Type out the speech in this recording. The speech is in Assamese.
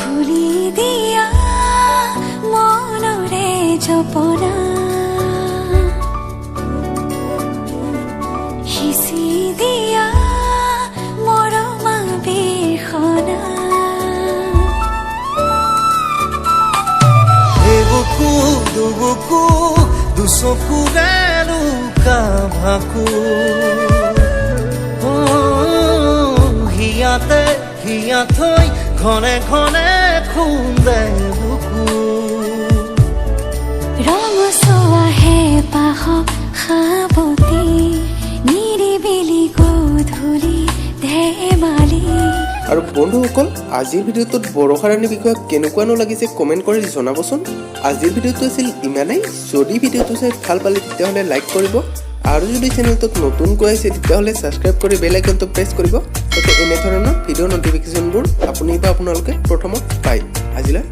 তুলি দিয়া মনৰে জপনা সিঁচি দিয়া মৰমা বিৰখনা বুকু দুবুকু দুচকুৰে লুকা ভাকু হিয়াতে হিয়া থৈ ঘনে ঘনে খুন্দে বুকু ৰঙচুৱা হেঁপাহ সাৱতি নিৰিবিলি গধূলি ধেমালি আৰু বন্ধুসকল আজিৰ ভিডিঅ'টোত বৰষা ৰাণীৰ বিষয়ে কেনেকুৱানো লাগিছে কমেণ্ট কৰি জনাবচোন। আজিৰ ভিডিঅ'টো আছিল ইমানেই। যদি ভিডিঅ'টো চাই ভাল পালে তেতিয়াহ'লে লাইক কৰিব আৰু যদি চেনেলটোত নতুনকৈ আহিছে তেতিয়াহ'লে ছাবস্ক্ৰাইব কৰি বেল আইকনটো প্ৰেছ কৰিব যাতে এনেধৰণৰ ভিডিঅ' নটিফিকেশ্যনবোৰ আপুনি বা আপোনালোকে প্ৰথমত পায়। আজিলৈ